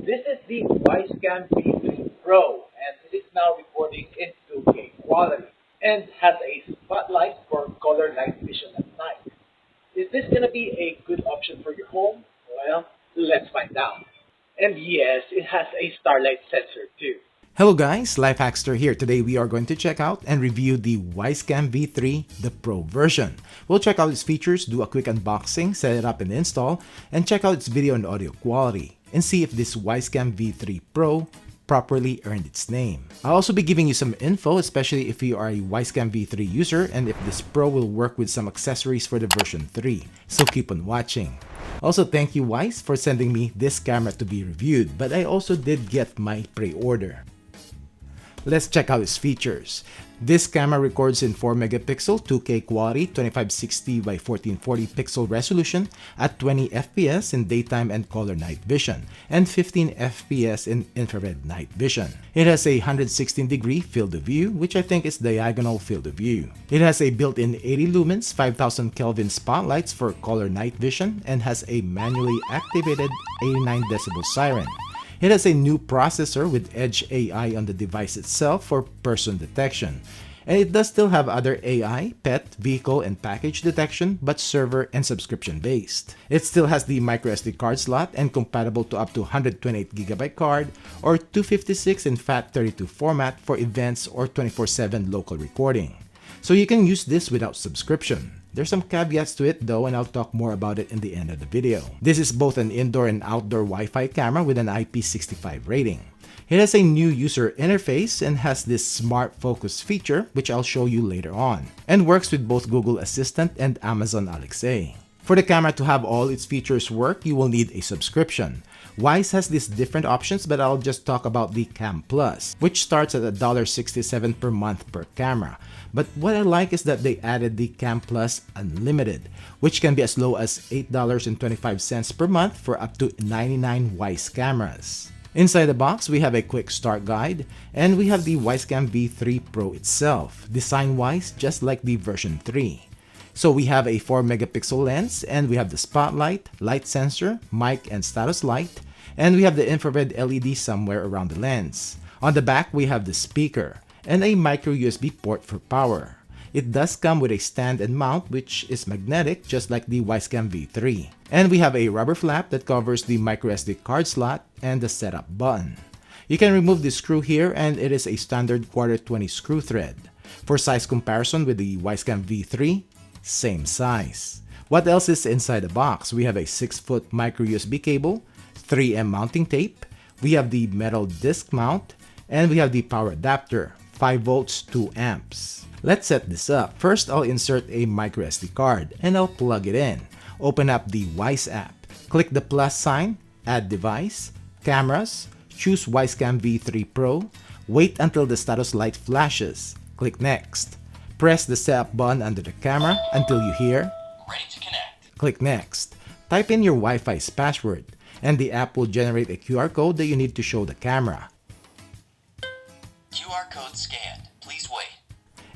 This is the Wyze Cam V3 PRO, and it is now recording in 2K quality and has a spotlight for color night vision at night. Is this going to be a good option for your home? Well, let's find out. And yes, it has a starlight sensor too. Hello guys, LifeHackster here. Today we are going to check out and review the Wyze Cam V3, the Pro version. We'll check out its features, do a quick unboxing, set it up and install, and check out its video and audio quality, and see if this Wyze Cam V3 Pro properly earned its name. I'll also be giving you some info, especially if you are a Wyze Cam V3 user and if this Pro will work with some accessories for the version 3. So keep on watching. Also, thank you Wyze for sending me this camera to be reviewed, but I also did get my pre-order. Let's check out its features. This camera records in 4 megapixel 2K quality 2560 by 1440 pixel resolution at 20 FPS in daytime and color night vision and 15 FPS in infrared night vision. It has a 116-degree field of view, which I think is diagonal field of view. It has a built-in 80 lumens 5000 Kelvin spotlights for color night vision and has a manually activated 89 decibel siren. It has a new processor with Edge AI on the device itself for person detection. And it does still have other AI, pet, vehicle, and package detection, but server and subscription based. It still has the microSD card slot and compatible to up to 128GB card or 256 in FAT32 format for events or 24/7 local recording. So you can use this without subscription. There's some caveats to it though, and I'll talk more about it in the end of the video. This is both an indoor and outdoor Wi-Fi camera with an IP65 rating. It has a new user interface and has this smart focus feature, which I'll show you later on, and works with both Google Assistant and Amazon Alexa. For the camera to have all its features work, you will need a subscription. Wyze has these different options, but I'll just talk about the Cam Plus, which starts at $1.67 per month per camera. But what I like is that they added the Cam Plus Unlimited, which can be as low as $8.25 per month for up to 99 Wyze cameras. Inside the box, we have a quick start guide, and we have the Wyze Cam V3 Pro itself, design-wise just like the version 3. So we have a 4 megapixel lens, and we have the spotlight, light sensor, mic and status light, and we have the infrared LED somewhere around the lens. On the back, we have the speaker and a micro USB port for power. It does come with a stand and mount, which is magnetic just like the Wyze Cam V3. And we have a rubber flap that covers the microSD card slot and the setup button. You can remove the screw here, and it is a standard 1/4 screw thread. For size comparison with the Wyze Cam V3, same size. What else is inside the box? We have a 6-foot micro USB cable, 3M mounting tape, we have the metal disc mount, and we have the power adapter, 5 volts, 2 amps. Let's set this up. First, I'll insert a micro SD card and I'll plug it in. Open up the Wyze app. Click the plus sign, add device, cameras, choose Wyze Cam V3 Pro, wait until the status light flashes. Click next. Press the setup button under the camera until you hear ready to connect. Click next. Type in your Wi-Fi's password, and the app will generate a QR code that you need to show the camera. QR code scanned. Please wait.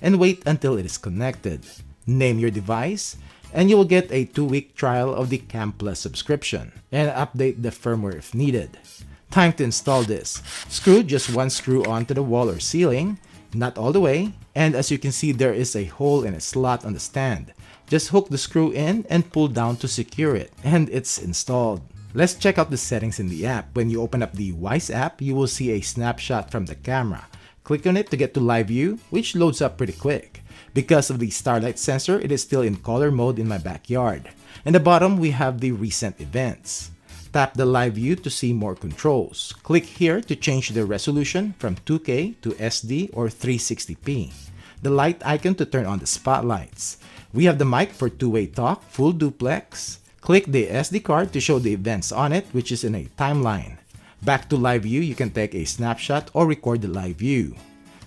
And wait until it is connected. Name your device, and you will get a 2-week trial of the Cam Plus subscription, and update the firmware if needed. Time to install this. Screw just one screw onto the wall or ceiling, not all the way, and as you can see, there is a hole in a slot on the stand. Just hook the screw in and pull down to secure it, and it's installed. Let's check out the settings in the app. When you open up the Wyze app, you will see a snapshot from the camera. Click on it to get to live view, which loads up pretty quick. Because of the starlight sensor, it is still in color mode in my backyard. In the bottom, we have the recent events. Tap the live view to see more controls. Click here to change the resolution from 2K to SD or 360p. The light icon to turn on the spotlights. We have the mic for two-way talk, full duplex. Click the SD card to show the events on it, which is in a timeline. Back to live view, you can take a snapshot or record the live view.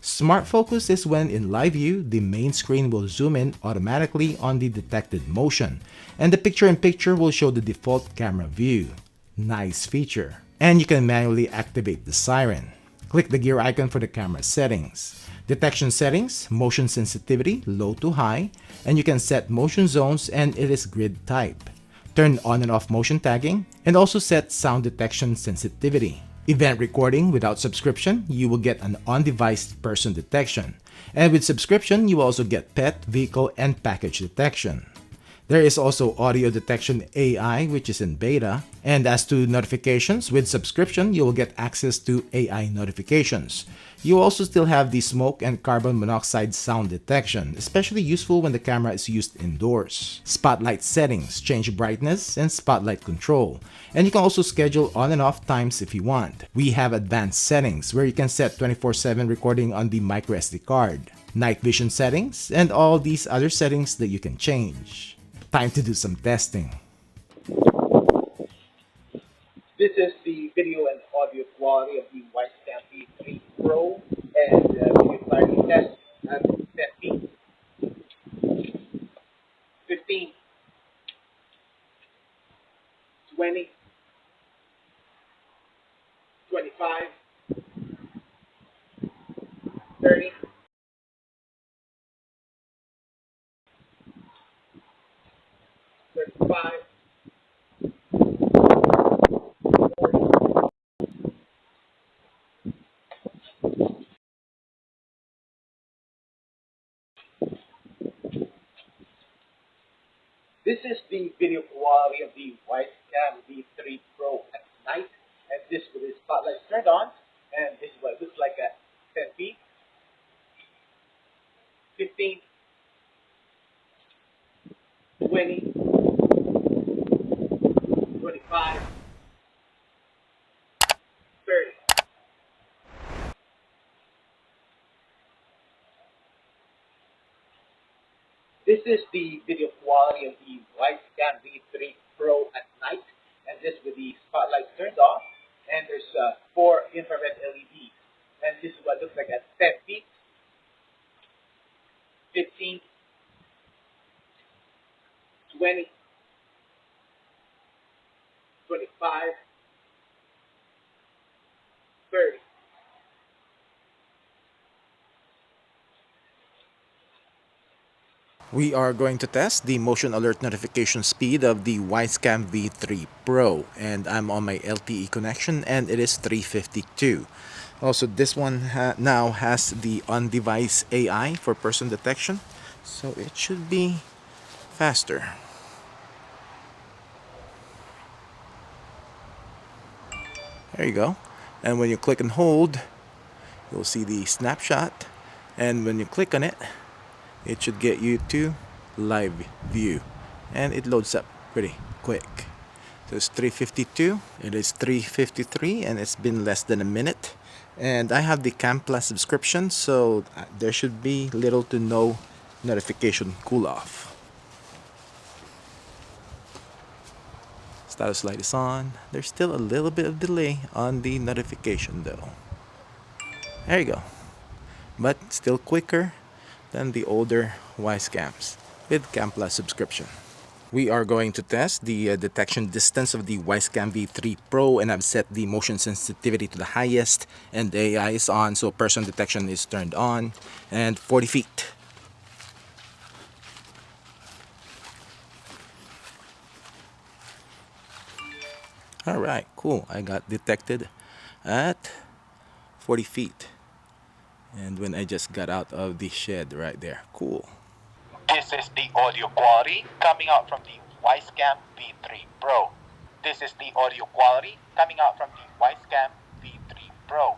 Smart focus is when in live view, the main screen will zoom in automatically on the detected motion, and the picture-in-picture will show the default camera view. Nice feature. And you can manually activate the siren. Click the gear icon for the camera settings. Detection settings, motion sensitivity, low to high, and you can set motion zones, and it is grid type. Turn on and off motion tagging, and also set sound detection sensitivity. Event recording without subscription, you will get an on-device person detection. And with subscription, you will also get pet, vehicle, and package detection. There is also audio detection AI, which is in beta. And as to notifications, with subscription, you will get access to AI notifications. You also still have the smoke and carbon monoxide sound detection, especially useful when the camera is used indoors. Spotlight settings, change brightness, and spotlight control. And you can also schedule on and off times if you want. We have advanced settings where you can set 24/7 recording on the microSD card, night vision settings, and all these other settings that you can change. Time to do some testing. This is the video and audio quality of the Wyze Cam V3 PRO and video clarity test at 10 feet, 15, 20, 25, 30, 35, 40. This is the video quality of the Wyze Cam V3 PRO at night, and this with the spotlight turned on, and this is what it looks like at 10 feet, 15, 20, 25, 30. This is the video quality of the Wyze Cam V3 PRO at night, and this with the spotlight turned off, and there's 4 infrared LEDs, and this is what it looks like at 10 feet, 15, 20, 25, 30. We are going to test the motion alert notification speed of the Wyze Cam V3 PRO, and I'm on my LTE connection and it is 352. Also, this one now has the on-device AI for person detection, so it should be faster. There you go. And when you click and hold, you'll see the snapshot, and when you click on it, it should get you to live view, and it loads up pretty quick. So it's 352, it is 353, and it's been less than a minute. And I have the Cam Plus subscription, so there should be little to no notification cool off. Status light is on. There's still a little bit of delay on the notification though. There you go. But still quicker than the older Wyze Cams with Cam Plus subscription. We are going to test the detection distance of the Wyze Cam V3 PRO, and I've set the motion sensitivity to the highest, and the AI is on, so person detection is turned on, and 40 feet. Alright, cool. I got detected at 40 feet. And when I just got out of the shed right there. Cool. This is the audio quality coming out from the Wyze Cam V3 PRO. This is the audio quality coming out from the Wyze Cam V3 PRO.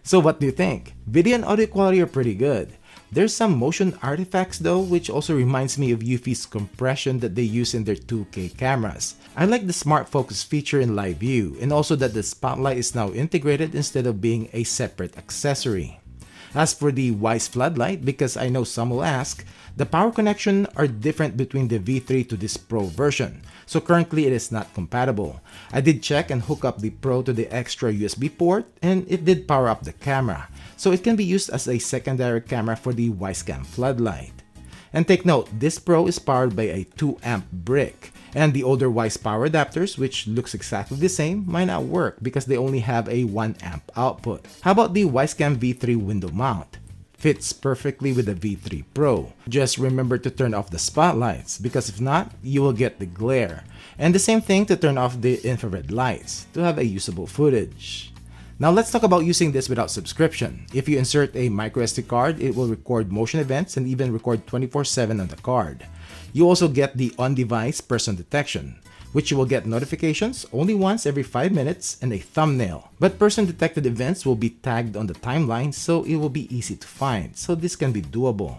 So what do you think? Video and audio quality are pretty good. There's some motion artifacts though, which also reminds me of Eufy's compression that they use in their 2K cameras. I like the smart focus feature in live view, and also that the spotlight is now integrated instead of being a separate accessory. As for the Wyze floodlight, because I know some will ask, the power connection are different between the V3 to this Pro version, so currently it is not compatible. I did check and hook up the Pro to the extra USB port, and it did power up the camera, so it can be used as a secondary camera for the Wyze Cam floodlight. And take note, this Pro is powered by a 2 amp brick, and the older Wyze power adapters, which looks exactly the same, might not work because they only have a 1 amp output. How about the Wyze Cam V3 window mount? Fits perfectly with the V3 Pro. Just remember to turn off the spotlights, because if not, you will get the glare. And the same thing to turn off the infrared lights to have a usable footage. Now let's talk about using this without subscription. If you insert a microSD card, it will record motion events and even record 24/7 on the card. You also get the on-device person detection, which you will get notifications only once every 5 minutes and a thumbnail. But person-detected events will be tagged on the timeline, so it will be easy to find, so this can be doable.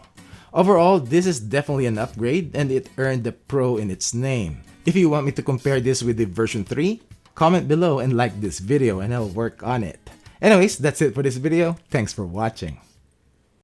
Overall, this is definitely an upgrade and it earned the Pro in its name. If you want me to compare this with the version 3, comment below and like this video and I'll work on it. Anyways, that's it for this video. Thanks for watching.